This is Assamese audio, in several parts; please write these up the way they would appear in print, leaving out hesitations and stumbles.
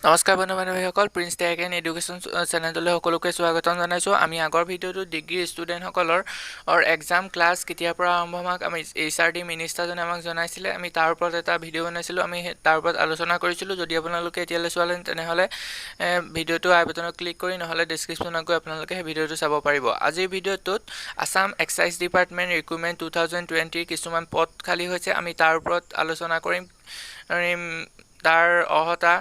নমস্কাৰ বন্ধু বান্ধৱীসকল, প্ৰিন্স টেক এণ্ড এডুকেশ্যন চেনেললৈ সকলোকে স্বাগতম জনাইছোঁ। আমি আগৰ ভিডিঅ'টো ডিগ্ৰী ষ্টুডেণ্টসকলৰ এক্সাম ক্লাছ কেতিয়াৰ পৰা আৰম্ভ হওক আমি HRD মিনিষ্টাৰজনে আমাক জনাইছিলে। আমি তাৰ ওপৰত এটা ভিডিঅ' বনাইছিলোঁ, আমি তাৰ ওপৰত আলোচনা কৰিছিলোঁ। যদি আপোনালোকে এতিয়ালৈ চোৱা নাই তেনেহ'লে ভিডিঅ'টো আই বাটনত ক্লিক কৰি নহ'লে ডেছক্ৰিপশ্যনত গৈ আপোনালোকে সেই ভিডিঅ'টো চাব পাৰিব। আজিৰ ভিডিঅ'টোত আছাম এক্সাইজ ডিপাৰ্টমেণ্ট ৰিক্ৰুটমেণ্ট 2020 কিছুমান পদ খালী হৈছে, আমি তাৰ ওপৰত আলোচনা কৰিম। তাৰ অৰ্হতা,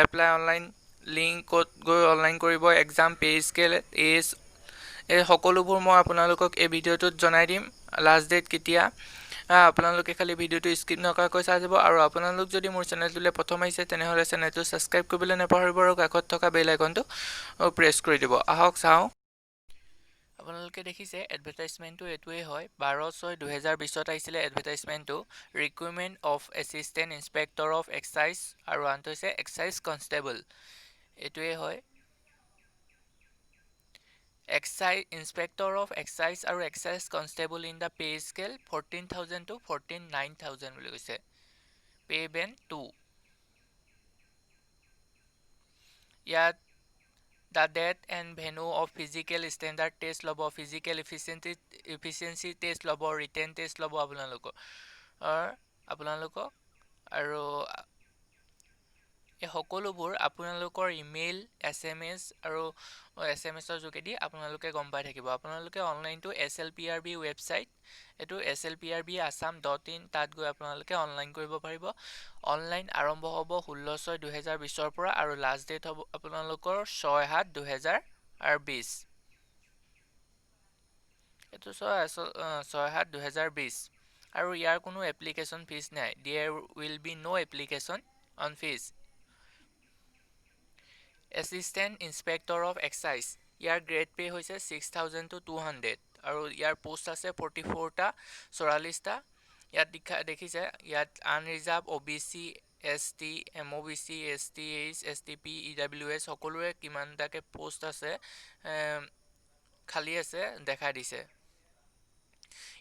এপ্লাই অনলাইন লিংক ক'ত গৈ অনলাইন কৰিব, এক্সাম পে স্কেল, এজ, এই সকলোবোৰ মই আপোনালোকক এই ভিডিঅ'টোত জনাই দিম। লাষ্ট ডেট কেতিয়া, আপোনালোকে খালি ভিডিঅ'টো স্কিপ নকৰাকৈ চাই যাব। আৰু আপোনালোক যদি মোৰ চেনেলটোলৈ প্ৰথম আহিছে তেনেহ'লে চেনেলটো ছাবস্ক্ৰাইব কৰিবলৈ নাপাহৰিব আৰু কাষত থকা বেল আইকনটো প্ৰেছ কৰি দিব। আহক চাওঁ। আপোনালোকে দেখিছে এডভাৰটাইজমেণ্টটো এইটোৱেই হয়। 12/6/2020 আহিছিলে এডভাৰটাইজমেণ্টটো, recruitment of assistant inspector of excise, আৰু আনটো হৈছে এক্সাইজ কনষ্টেবল। এইটোৱেই হয় এক্সাইজ ইনস্পেক্টৰ অফ এক্সাইজ আৰু excise constable in the pay scale 14,000 to 49,000 বুলি কৈছে। Pay band 2। ইয়াত the date and venue of physical standard test ল'ব, ফিজিকেল ইফিচিয়েঞ্চি টেষ্ট ল'ব, ৰিটেন টেষ্ট ল'ব আপোনালোকক। আৰু এই সকলোবোৰ আপোনালোকৰ ইমেইল, SMS আৰু SMS-ৰ যোগেদি আপোনালোকে গম পাই থাকিব। আপোনালোকে অনলাইনটো SLPRB ৱেবছাইট, এইটো slprbassam.in, তাত গৈ আপোনালোকে অনলাইন কৰিব পাৰিব। অনলাইন আৰম্ভ হ'ব 16/6/2020 পৰা আৰু লাষ্ট ডেট হ'ব আপোনালোকৰ 6/7/2020। এইটো 6/7/2020 আৰু ইয়াৰ কোনো এপ্লিকেশ্যন ফিজ নাই। There will be no' application on fees. Assistant inspector of excise, ইয়াৰ গ্ৰেড পে হৈছে 6,000 to 200 আৰু ইয়াৰ পোষ্ট আছে 44টা, 44টা। ইয়াত দেখিছে ইয়াত unreserved, OBC, ST, MOBC, STH, STP, EWS সকলোৰে কিমানটাকে পোষ্ট আছে, খালী আছে দেখাই দিছে।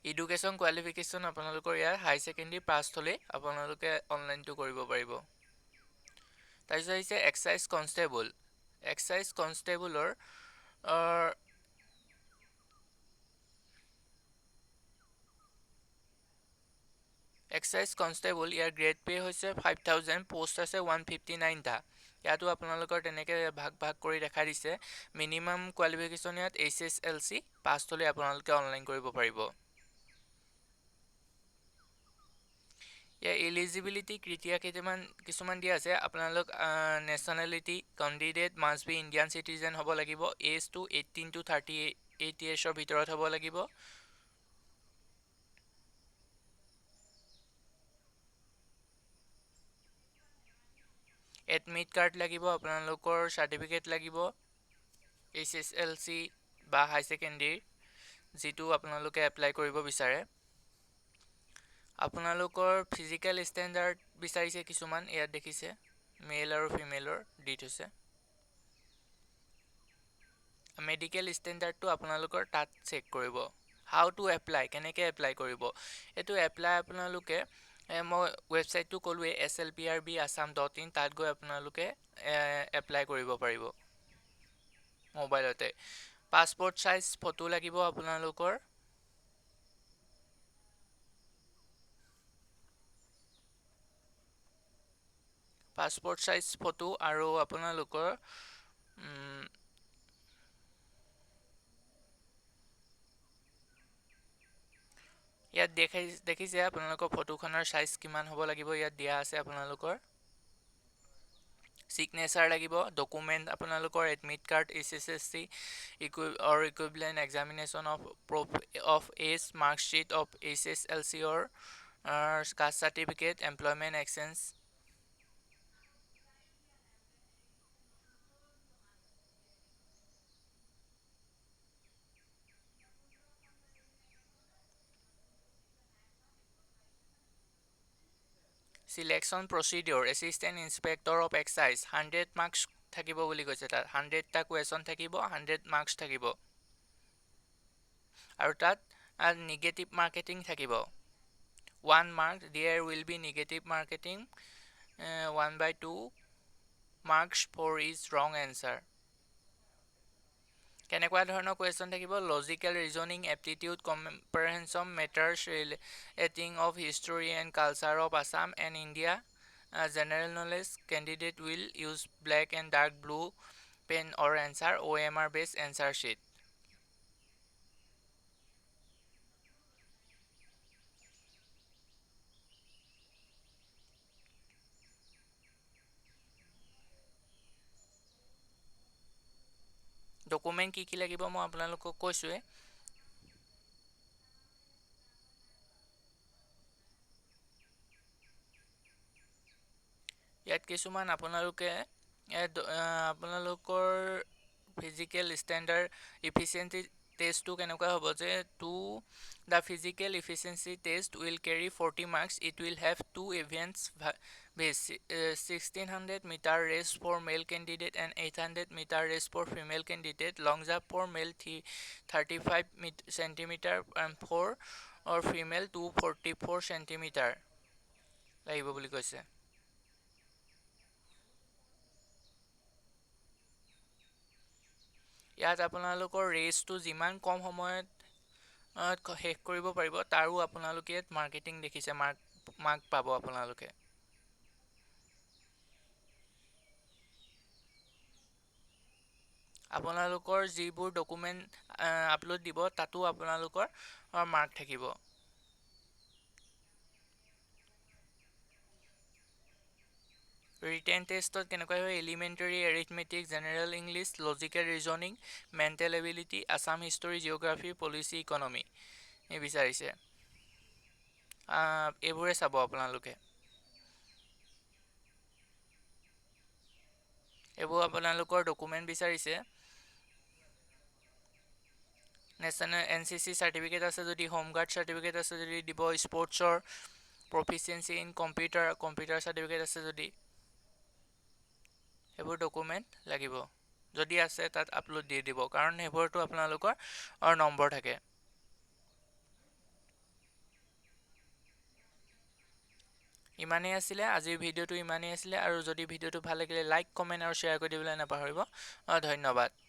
এডুকেশ্যন কোৱালিফিকেশ্যন আপোনালোকৰ ইয়াৰ হাই ছেকেণ্ডেৰী পাছ হ'লেই আপোনালোকে অনলাইনটো কৰিব পাৰিব। তাৰপিছত আহিছে এক্সাইজ কনষ্টেবল। এক্সাইজ কনষ্টেবলৰ ইয়াৰ গ্ৰেড পে হৈছে 5,000, পোষ্ট আছে 159টা। ইয়াতো আপোনালোকৰ তেনেকৈ ভাগ কৰি দেখাই দিছে। মিনিমাম কোৱালিফিকেশ্যন ইয়াত HSLC পাছ হ'লে আপোনালোকে অনলাইন কৰিব পাৰিব। ইয়াৰ এলিজিবিলিটি ক্ৰিটেৰিয়া কিছুমান দিয়া আছে। আপোনালোক nationality candidate must be Indian citizen হ'ব লাগিব। এজটো 18 to 38 ইয়াৰ্ছৰ ভিতৰত হ'ব লাগিব। এডমিট কাৰ্ড লাগিব, আপোনালোকৰ চাৰ্টিফিকেট লাগিব, HSLC বা হাই ছেকেণ্ডেৰীৰ, যিটো আপোনালোকে এপ্লাই কৰিব বিচাৰে। আপোনালোকৰ ফিজিকেল ষ্টেণ্ডাৰ্ড বিচাৰিছে কিছুমান, ইয়াত দেখিছে মেল আৰু ফিমেলৰ দি থৈছে। মেডিকেল ষ্টেণ্ডাৰ্ডটো আপোনালোকৰ তাত চেক কৰিব। হাউ টু এপ্লাই, কেনেকৈ এপ্লাই কৰিব। এইটো এপ্লাই আপোনালোকে মই ৱেবছাইটটো ক'লোৱেই slprbassam.in, তাত গৈ আপোনালোকে এপ্লাই কৰিব পাৰিব মোবাইলতে। পাছপৰ্ট চাইজ ফটো লাগিব আপোনালোকৰ। পাছপৰ্ট চাইজ ফটো আৰু আপোনালোকৰ ইয়াত দেখিছে আপোনালোকৰ ফটোখনৰ চাইজ কিমান হ'ব লাগিব, ইয়াত দিয়া আছে আপোনালোকৰ। ছিগনেচাৰ লাগিব, ডকুমেণ্ট আপোনালোকৰ admit card, HSSC or equivalent examination of age, marksheet of HSLC or caste certificate, employment exchange. Selection procedure, assistant inspector of excise 100 marks থাকিব বুলি কৈছে। তাত 100টা কুৱেশ্যন থাকিব, 100 মাৰ্কছ থাকিব। আৰু তাত নিগেটিভ মাৰ্কেটিং থাকিব 1 mark. There will be negative marketing 1/2 marks for each wrong answer. কেনেকুৱা ধৰণৰ কুৱেশ্যন থাকিব logical reasoning aptitude comprehension matters relating of history and culture of Assam and India general knowledge candidate will use black and dark blue pen or answer OMR based answer sheet document কি লাগিব মই আপোনালোকক কৈছোঁৱে ইয়াত কিছুমান আপোনালোকৰ ফিজিকেল ষ্টেণ্ডাৰ্ড ইফিচিয়েঞ্চি টেষ্টটো কেনেকুৱা হ'ব যে the physical efficiency test will carry 40 marks. It will have two events based 1600 meter race for male candidate and 800 meter race for female candidate. Long jump for male 35 centimeter and for or female 244 centimeter লাগিব বুলি কৈছে ইয়াত আপোনালোকৰ ৰেচটো যিমান কম সময়ত শেষ কৰিব পাৰিব তাৰো আপোনালোকে মাৰ্কেটিং দেখিছে মাৰ্ক পাব আপোনালোকে আপোনালোকৰ যিবোৰ ডকুমেণ্ট আপলোড দিব তাতো আপোনালোকৰ মাৰ্ক থাকিব ৰিটেন টেষ্টত কেনেকুৱা হয় elementary arithmetic general English logical reasoning mental ability Assam history geography policy economy বিচাৰিছে এইবোৰে চাব আপোনালোকে এইবোৰ আপোনালোকৰ ডকুমেণ্ট বিচাৰিছে নেশ্যনেল NCC চাৰ্টিফিকেট আছে যদি হোমগাৰ্ড চাৰ্টিফিকেট আছে যদি দিব স্পৰ্টছৰ প্ৰফিচিয়েঞ্চি ইন কম্পিউটাৰ চাৰ্টিফিকেট আছে যদি সেইবোৰ ডকুমেণ্ট লাগিব যদি আছে তাত আপলোড দি দিব কাৰণ সেইবোৰতো আপোনালোকৰ নম্বৰ থাকে ইমানেই আছিলে আজিৰ ভিডিঅ'টো ইমানেই আছিলে আৰু যদি ভিডিঅ'টো ভাল লাগিলে লাইক কমেণ্ট আৰু শ্বেয়াৰ কৰি দিবলৈ নাপাহৰিব ধন্যবাদ